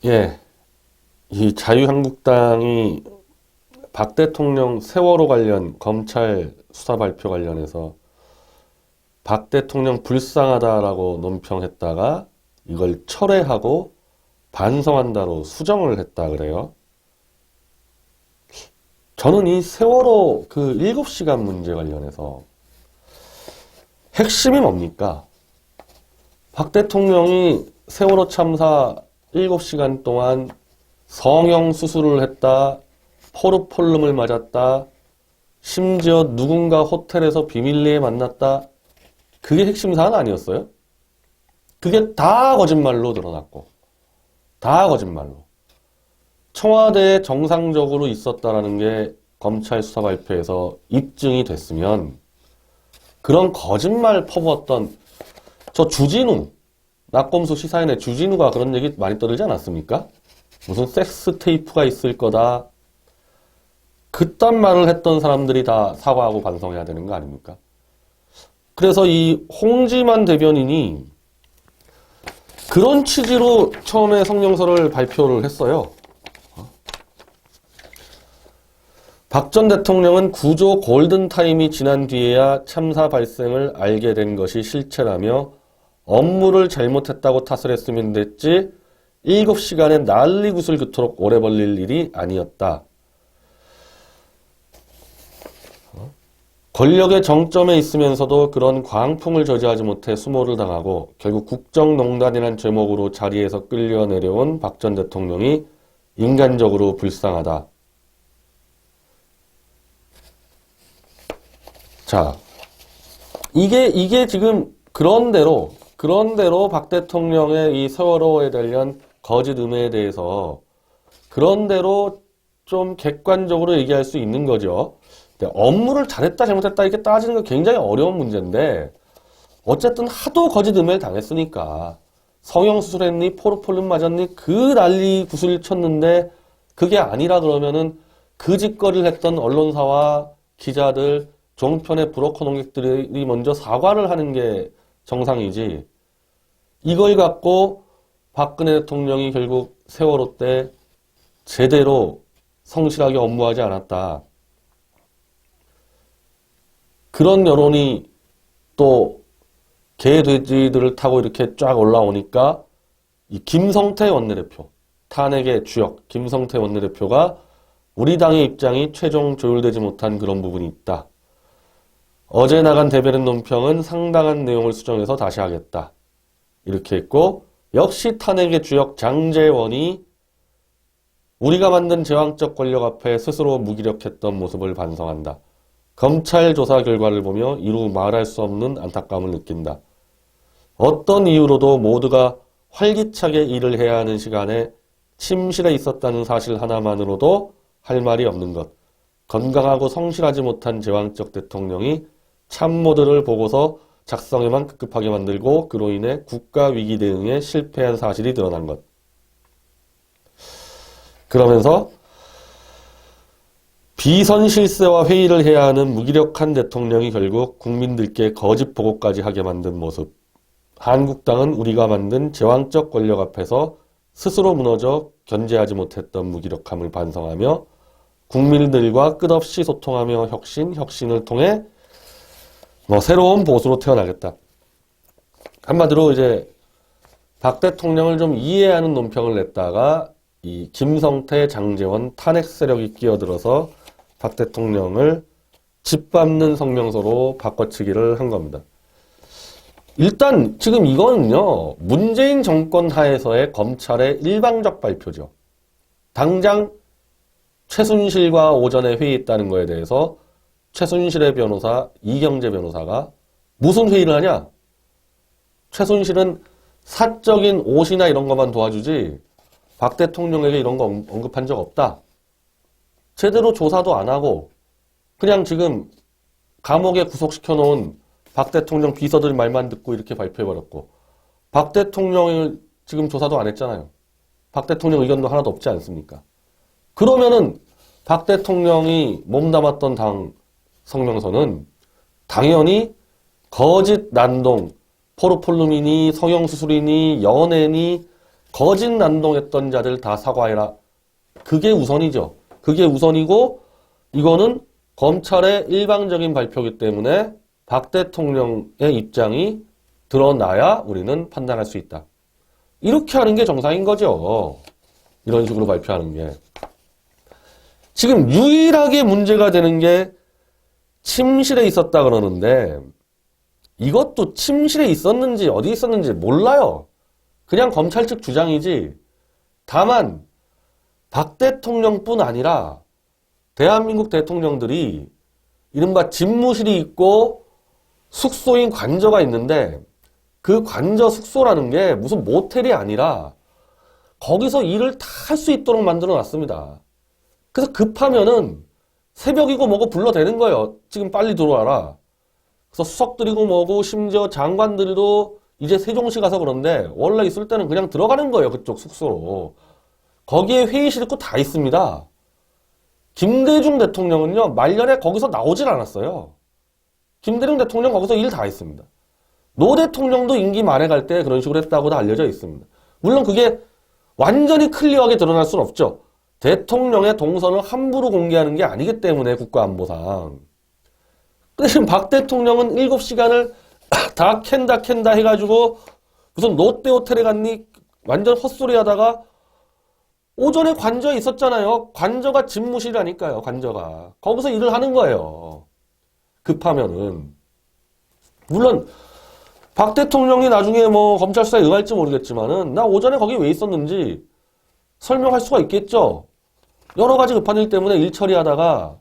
예, 이 자유한국당이 박 대통령 세월호 관련 검찰 수사 발표 관련해서 박 대통령 불쌍하다라고 논평했다가 이걸 철회하고 반성한다로 수정을 했다 그래요. 저는 이 세월호 그 7시간 문제 관련해서 핵심이 뭡니까? 박 대통령이 세월호 참사 7시간 동안 성형 수술을 했다, 포르폴름을 맞았다, 심지어 누군가 호텔에서 비밀리에 만났다. 그게 핵심 사안 아니었어요? 그게 다 거짓말로 드러났고, 다 거짓말로. 청와대에 정상적으로 있었다라는 게 검찰 수사 발표에서 입증이 됐으면 그런 거짓말 퍼부었던 저 주진우, 낙검수 시사인의 주진우가 그런 얘기 많이 떠들지 않았습니까? 무슨 섹스 테이프가 있을 거다. 그딴 말을 했던 사람들이 다 사과하고 반성해야 되는 거 아닙니까? 그래서 이 홍지만 대변인이 그런 취지로 처음에 성명서를 발표를 했어요. 박 전 대통령은 구조 골든타임이 지난 뒤에야 참사 발생을 알게 된 것이 실체라며 업무를 잘못했다고 탓을 했으면 됐지 7시간의 난리굿을 그토록 오래 벌릴 일이 아니었다. 권력의 정점에 있으면서도 그런 광풍을 저지하지 못해 수모를 당하고 결국 국정농단이라는 제목으로 자리에서 끌려 내려온 박 전 대통령이 인간적으로 불쌍하다. 자, 이게 지금 그런대로 박 대통령의 이 세월호에 관련 거짓 음해에 대해서 그런대로 좀 객관적으로 얘기할 수 있는 거죠. 업무를 잘했다 잘못했다 이렇게 따지는 건 굉장히 어려운 문제인데 어쨌든 하도 거짓 음해를 당했으니까 성형수술했니 포르폴름 맞았니 그 난리 구슬 쳤는데 그게 아니라 그러면은 그 짓거리를 했던 언론사와 기자들 종편의 브로커 농객들이 먼저 사과를 하는 게 정상이지 이걸 갖고 박근혜 대통령이 결국 세월호 때 제대로 성실하게 업무하지 않았다. 그런 여론이 또 개돼지들을 타고 이렇게 쫙 올라오니까 이 김성태 원내대표, 탄핵의 주역 김성태 원내대표가 우리 당의 입장이 최종 조율되지 못한 그런 부분이 있다. 어제 나간 대변인 논평은 상당한 내용을 수정해서 다시 하겠다. 이렇게 했고 역시 탄핵의 주역 장제원이 우리가 만든 제왕적 권력 앞에 스스로 무기력했던 모습을 반성한다. 검찰 조사 결과를 보며 이루 말할 수 없는 안타까움을 느낀다. 어떤 이유로도 모두가 활기차게 일을 해야 하는 시간에 침실에 있었다는 사실 하나만으로도 할 말이 없는 것. 건강하고 성실하지 못한 제왕적 대통령이 참모들을 보고서 작성에만 급급하게 만들고 그로 인해 국가위기 대응에 실패한 사실이 드러난 것. 그러면서 비선실세와 회의를 해야 하는 무기력한 대통령이 결국 국민들께 거짓 보고까지 하게 만든 모습. 한국당은 우리가 만든 제왕적 권력 앞에서 스스로 무너져 견제하지 못했던 무기력함을 반성하며 국민들과 끝없이 소통하며 혁신을 통해 새로운 보수로 태어나겠다. 한마디로 이제 박 대통령을 좀 이해하는 논평을 냈다가 이 김성태, 장제원 탄핵 세력이 끼어들어서 박 대통령을 짓밟는 성명서로 바꿔치기를 한 겁니다. 일단 지금 이거는요. 문재인 정권 하에서의 검찰의 일방적 발표죠. 당장 최순실과 오전에 회의했다는 거에 대해서 최순실의 변호사 이경재 변호사가 무슨 회의를 하냐? 최순실은 사적인 옷이나 이런 것만 도와주지 박 대통령에게 이런 거 언급한 적 없다. 제대로 조사도 안 하고 그냥 지금 감옥에 구속시켜 놓은 박 대통령 비서들 말만 듣고 이렇게 발표해버렸고 박 대통령을 지금 조사도 안 했잖아요. 박 대통령 의견도 하나도 없지 않습니까? 그러면은 박 대통령이 몸담았던 당 성명서는 당연히 거짓 난동, 포르폴름이니 성형수술이니 연애니 거짓 난동했던 자들 다 사과해라. 그게 우선이죠. 그게 우선이고 이거는 검찰의 일방적인 발표이기 때문에 박 대통령의 입장이 드러나야 우리는 판단할 수 있다. 이렇게 하는 게 정상인 거죠. 이런 식으로 발표하는 게. 지금 유일하게 문제가 되는 게 침실에 있었다 그러는데 이것도 침실에 있었는지 어디 있었는지 몰라요. 그냥 검찰 측 주장이지. 다만 박 대통령뿐 아니라 대한민국 대통령들이 이른바 집무실이 있고 숙소인 관저가 있는데 그 관저 숙소라는 게 무슨 모텔이 아니라 거기서 일을 다 할 수 있도록 만들어 놨습니다. 그래서 급하면은 새벽이고 뭐고 불러대는 거예요. 지금 빨리 들어와라. 그래서 수석들이고 뭐고 심지어 장관들도 이제 세종시 가서 그런데 원래 있을 때는 그냥 들어가는 거예요. 그쪽 숙소로. 거기에 회의실 있고 다 있습니다. 김대중 대통령은요. 말년에 거기서 나오질 않았어요. 김대중 대통령 거기서 일 다 했습니다. 노 대통령도 임기 말에 갈 때 그런 식으로 했다고도 알려져 있습니다. 물론 그게 완전히 클리어하게 드러날 수는 없죠. 대통령의 동선을 함부로 공개하는 게 아니기 때문에 국가안보상. 근데 지금 박 대통령은 7시간을 다 캔다 해가지고 무슨 롯데호텔에 갔니? 완전 헛소리 하다가 오전에 관저에 있었잖아요. 관저가 집무실이라니까요. 관저가. 거기서 일을 하는 거예요. 급하면은. 물론 박 대통령이 나중에 뭐 검찰 수사에 응할지 모르겠지만은 나 오전에 거기 왜 있었는지 설명할 수가 있겠죠. 여러 가지 급한 일 때문에 일 처리하다가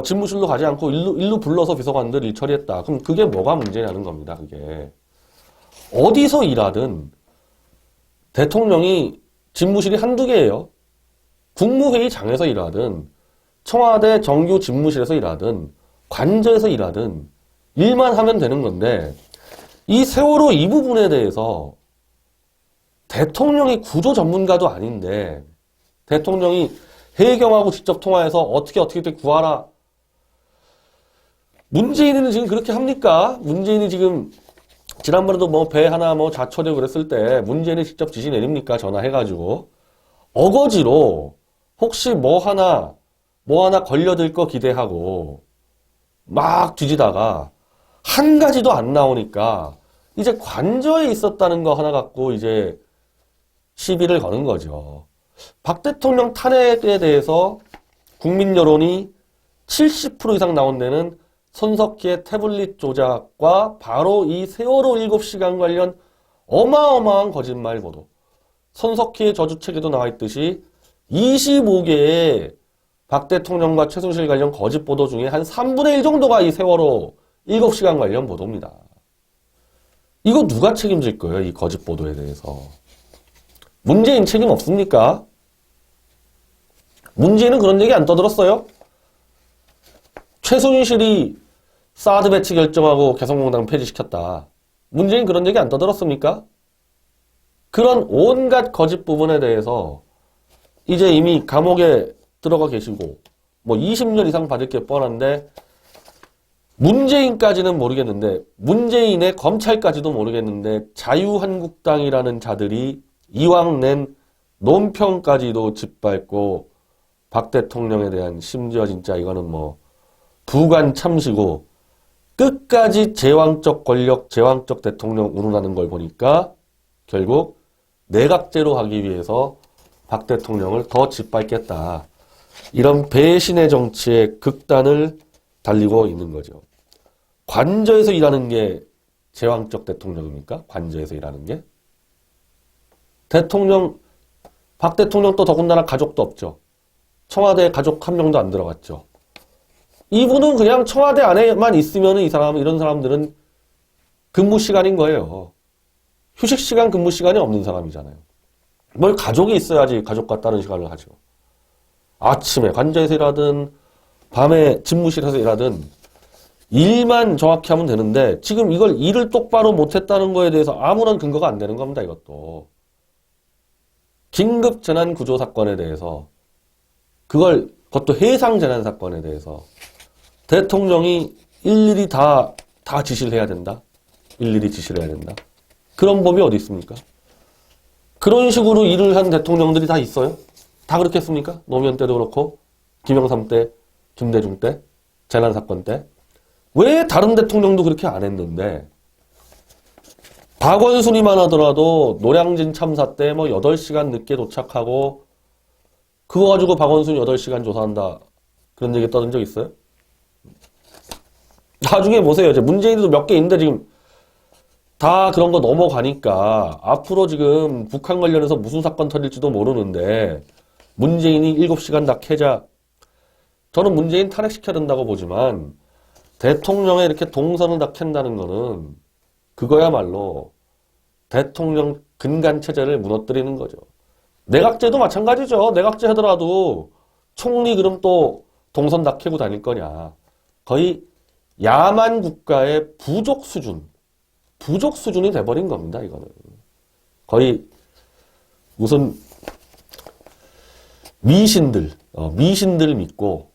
집무실로 가지 않고 일로 불러서 비서관들 일 처리했다. 그럼 그게 뭐가 문제냐는 겁니다. 그게 어디서 일하든 대통령이 집무실이 한두 개예요. 국무회의장에서 일하든 청와대 정규 집무실에서 일하든 관저에서 일하든 일만 하면 되는 건데 이 세월호 이 부분에 대해서 대통령이 구조 전문가도 아닌데 대통령이 해경하고 직접 통화해서 어떻게 구하라. 문재인은 지금 그렇게 합니까? 문재인이 지금 지난번에도 뭐 배 하나 뭐 자초되고 그랬을 때 문재인이 직접 지시 내립니까? 전화해가지고 어거지로 혹시 뭐 하나 걸려들 거 기대하고 막 뒤지다가 한 가지도 안 나오니까 이제 관저에 있었다는 거 하나 갖고 이제 시비를 거는 거죠. 박 대통령 탄핵에 대해서 국민 여론이 70% 이상 나온 데는 손석희의 태블릿 조작과 바로 이 세월호 7시간 관련 어마어마한 거짓말 보도. 손석희의 저주책에도 나와 있듯이 25개의 박 대통령과 최순실 관련 거짓 보도 중에 한 3분의 1 정도가 이 세월호 7시간 관련 보도입니다. 이거 누가 책임질 거예요? 이 거짓 보도에 대해서. 문재인 책임 없습니까? 문재인은 그런 얘기 안 떠들었어요? 최순실이 사드 배치 결정하고 개성공단 폐지시켰다. 문재인 그런 얘기 안 떠들었습니까? 그런 온갖 거짓 부분에 대해서 이제 이미 감옥에 들어가 계시고 뭐 20년 이상 받을 게 뻔한데 문재인까지는 모르겠는데 문재인의 검찰까지도 모르겠는데 자유한국당이라는 자들이 이왕 낸 논평까지도 짓밟고 박 대통령에 대한 심지어 진짜 이거는 뭐 부관 참시고 끝까지 제왕적 권력, 제왕적 대통령 운운하는 걸 보니까 결국 내각제로 하기 위해서 박 대통령을 더 짓밟겠다. 이런 배신의 정치의 극단을 달리고 있는 거죠. 관저에서 일하는 게 제왕적 대통령입니까? 관저에서 일하는 게? 박 대통령 또 더군다나 가족도 없죠. 청와대 가족 한 명도 안 들어갔죠. 이분은 그냥 청와대 안에만 있으면 이런 사람들은 근무 시간인 거예요. 휴식 시간, 근무 시간이 없는 사람이잖아요. 뭘 가족이 있어야지 가족과 다른 시간을 하죠. 아침에 관저에서 일하든 밤에 집무실에서 일하든 일만 정확히 하면 되는데 지금 이걸 일을 똑바로 못했다는 거에 대해서 아무런 근거가 안 되는 겁니다. 이것도. 긴급 재난 구조 사건에 대해서 그것도 해상 재난 사건에 대해서 대통령이 일일이 다 지시를 해야 된다. 일일이 지시를 해야 된다. 그런 법이 어디 있습니까? 그런 식으로 일을 한 대통령들이 다 있어요? 다 그렇게 했습니까? 노무현 때도 그렇고, 김영삼 때, 김대중 때, 재난사건 때. 왜 다른 대통령도 그렇게 안 했는데, 박원순이만 하더라도 노량진 참사 때 뭐 8시간 늦게 도착하고, 그거 가지고 박원순 8시간 조사한다. 그런 얘기 떠든 적 있어요? 나중에 보세요. 이제 문재인도 몇 개 있는데 지금 다 그런 거 넘어가니까 앞으로 지금 북한 관련해서 무슨 사건 터질지도 모르는데 문재인이 7시간 다 캐자. 저는 문재인 탄핵시켜야 된다고 보지만 대통령의 이렇게 동선을 다 캔다는 거는 그거야말로 대통령 근간체제를 무너뜨리는 거죠. 내각제도 마찬가지죠. 내각제 하더라도 총리 그럼 또 동선 다 캐고 다닐 거냐. 거의 야만 국가의 부족 수준이 돼버린 겁니다, 이거는. 거의 무슨 미신들 믿고,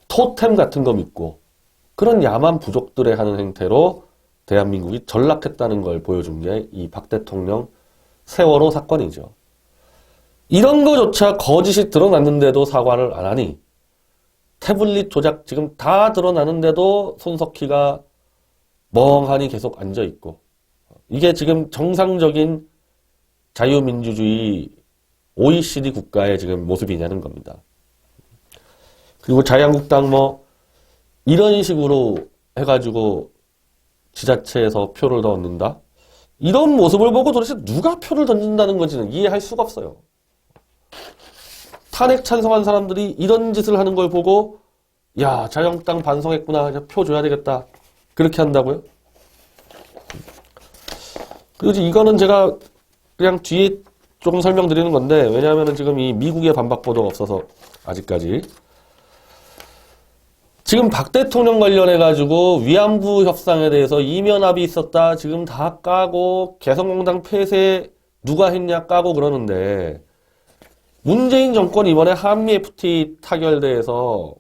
토템 같은 거 믿고, 그런 야만 부족들의 하는 행태로 대한민국이 전락했다는 걸 보여준 게 이 박 대통령 세월호 사건이죠. 이런 거조차 거짓이 드러났는데도 사과를 안 하니, 태블릿 조작 지금 다 드러나는데도 손석희가 멍하니 계속 앉아있고, 이게 지금 정상적인 자유민주주의 OECD 국가의 지금 모습이냐는 겁니다. 그리고 자유한국당 뭐 이런 식으로 해가지고 지자체에서 표를 더 얻는다? 이런 모습을 보고 도대체 누가 표를 던진다는 건지는 이해할 수가 없어요. 탄핵 찬성한 사람들이 이런 짓을 하는 걸 보고 야, 자유한국당 반성했구나. 표 줘야 되겠다. 그렇게 한다고요? 그리고 이거는 제가 그냥 뒤에 조금 설명드리는 건데, 왜냐하면 지금 이 미국의 반박 보도가 없어서 아직까지. 지금 박 대통령 관련해가지고 위안부 협상에 대해서 이면 합의 있었다. 지금 다 까고 개성공단 폐쇄 누가 했냐 까고 그러는데, 문재인 정권 이번에 한미 FTA 타결대에서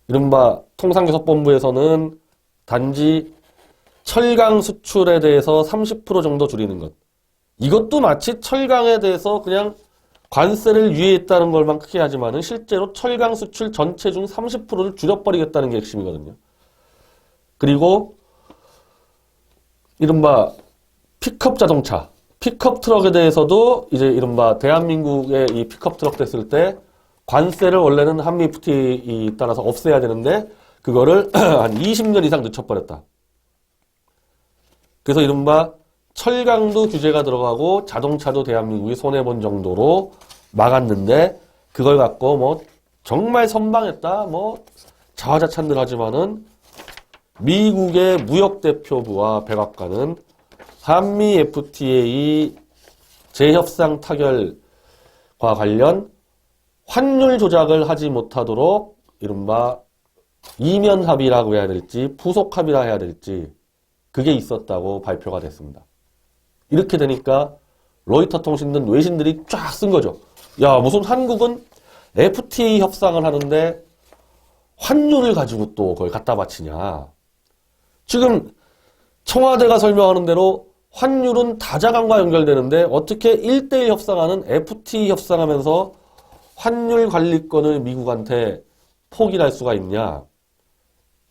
이른바 통상교섭본부에서는 단지 철강 수출에 대해서 30% 정도 줄이는 것. 이것도 마치 철강에 대해서 그냥 관세를 유예했다는 걸만 크게 하지만은 실제로 철강 수출 전체 중 30%를 줄여버리겠다는 게 핵심이거든요. 그리고 이른바 픽업 자동차, 픽업 트럭에 대해서도 이제 이른바 대한민국의 이 픽업 트럭 됐을 때 관세를 원래는 한미 FTA에 따라서 없애야 되는데 그거를 한 20년 이상 늦춰버렸다. 그래서 이른바 철강도 규제가 들어가고 자동차도 대한민국이 손해본 정도로 막았는데 그걸 갖고 뭐 정말 선방했다 뭐 자화자찬들 하지만은 미국의 무역대표부와 백악관은 한미 FTA 재협상 타결과 관련 환율 조작을 하지 못하도록 이른바 이면 합의라고 해야 될지 부속 합의라 해야 될지 그게 있었다고 발표가 됐습니다. 이렇게 되니까 로이터 통신 등 외신들이 쫙 쓴 거죠. 야, 무슨 한국은 FTA 협상을 하는데 환율을 가지고 또 그걸 갖다 바치냐. 지금 청와대가 설명하는 대로 환율은 다자간과 연결되는데 어떻게 1대1 협상하는 FTA 협상하면서 환율 관리권을 미국한테 포기할 수가 있냐.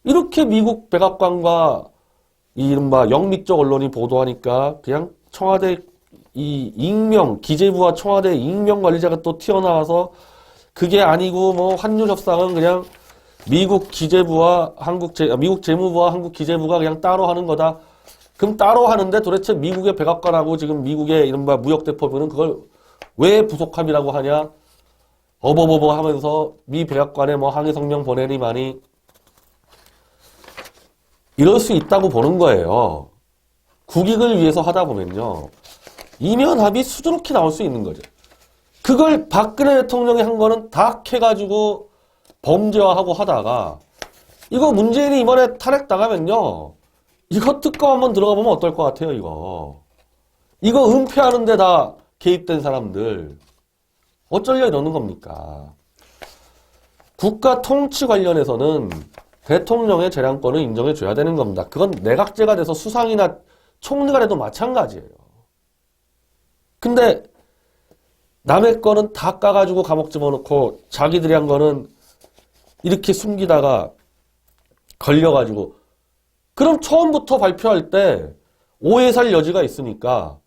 이렇게 미국 백악관과 이 이른바 영미적 언론이 보도하니까 그냥 청와대 이 익명, 기재부와 청와대 익명 관리자가 또 튀어나와서 그게 아니고 뭐 환율 협상은 그냥 미국 기재부와 미국 재무부와 한국 기재부가 그냥 따로 하는 거다. 그럼 따로 하는데 도대체 미국의 백악관하고 지금 미국의 이른바 무역대표부는 그걸 왜 부속합의라고 하냐? 어버버버 하면서 미 백악관에 뭐 항의 성명 보내니만이 이럴 수 있다고 보는 거예요. 국익을 위해서 하다 보면요. 이면 합의 수두룩히 나올 수 있는 거죠. 그걸 박근혜 대통령이 한 거는 다 캐가지고 범죄화하고 하다가 이거 문재인이 이번에 탄핵 당하면요. 이거 특검 한번 들어가 보면 어떨 것 같아요, 이거. 이거 은폐하는 데 다 개입된 사람들. 어쩌려 이러는 겁니까? 국가 통치 관련해서는 대통령의 재량권을 인정해 줘야 되는 겁니다. 그건 내각제가 돼서 수상이나 총리가 돼도 마찬가지예요. 근데 남의 거는 다 까가지고 감옥 집어넣고 자기들이 한 거는 이렇게 숨기다가 걸려가지고, 그럼 처음부터 발표할 때 오해 살 여지가 있으니까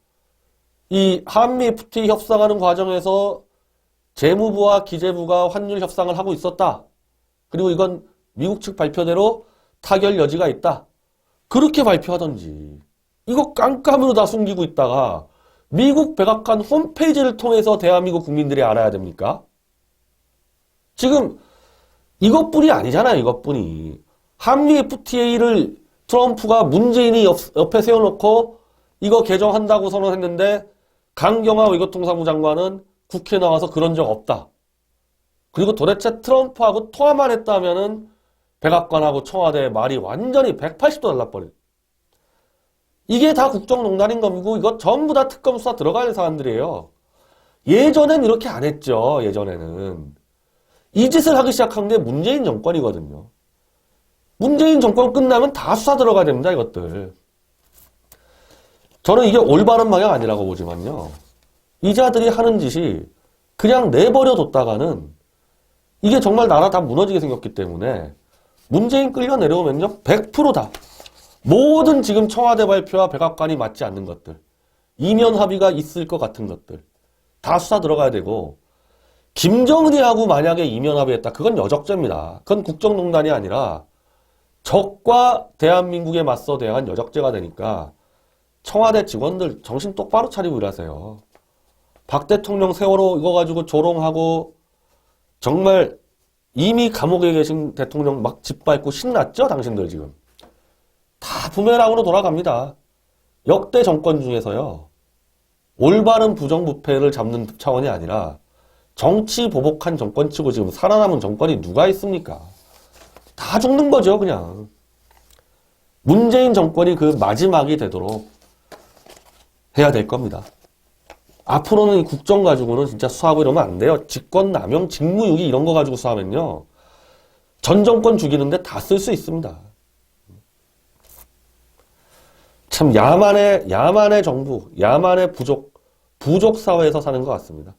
이 한미 FTA 협상하는 과정에서 재무부와 기재부가 환율 협상을 하고 있었다. 그리고 이건 미국 측 발표대로 타결 여지가 있다. 그렇게 발표하던지. 이거 깜깜이로 다 숨기고 있다가 미국 백악관 홈페이지를 통해서 대한민국 국민들이 알아야 됩니까? 지금 이것뿐이 아니잖아요. 이것뿐이. 한미 FTA를 트럼프가 문재인이 옆에 세워놓고 이거 개정한다고 선언했는데 강경화 외교통상부 장관은 국회에 나와서 그런 적 없다. 그리고 도대체 트럼프하고 통화만 했다면은 백악관하고 청와대의 말이 완전히 180도 달라버려. 이게 다 국정농단인 거고 이거 전부 다 특검 수사 들어갈 사람들이에요. 예전엔 이렇게 안 했죠. 예전에는. 이 짓을 하기 시작한 게 문재인 정권이거든요. 문재인 정권 끝나면 다 수사 들어가야 됩니다. 이것들. 저는 이게 올바른 방향 아니라고 보지만요. 이자들이 하는 짓이 그냥 내버려 뒀다가는 이게 정말 나라 다 무너지게 생겼기 때문에 문재인 끌려 내려오면요. 100%다. 모든 지금 청와대 발표와 백악관이 맞지 않는 것들, 이면 합의가 있을 것 같은 것들 다 수사 들어가야 되고, 김정은이하고 만약에 이면 합의했다. 그건 여적죄입니다. 그건 국정농단이 아니라 적과 대한민국에 맞서 대한 여적죄가 되니까 청와대 직원들 정신 똑바로 차리고 일하세요. 박 대통령 세월호 이거 가지고 조롱하고 정말 이미 감옥에 계신 대통령 막 짓밟고 신났죠? 당신들 지금. 다 부메랑으로 돌아갑니다. 역대 정권 중에서요. 올바른 부정부패를 잡는 차원이 아니라 정치 보복한 정권치고 지금 살아남은 정권이 누가 있습니까? 다 죽는 거죠, 그냥. 문재인 정권이 그 마지막이 되도록 해야 될 겁니다. 앞으로는 이 국정 가지고는 진짜 수사하고 이러면 안 돼요. 직권남용, 직무유기 이런 거 가지고 수사하면요. 전 정권 죽이는데 다 쓸 수 있습니다. 참 야만의 정부, 야만의 부족 사회에서 사는 것 같습니다.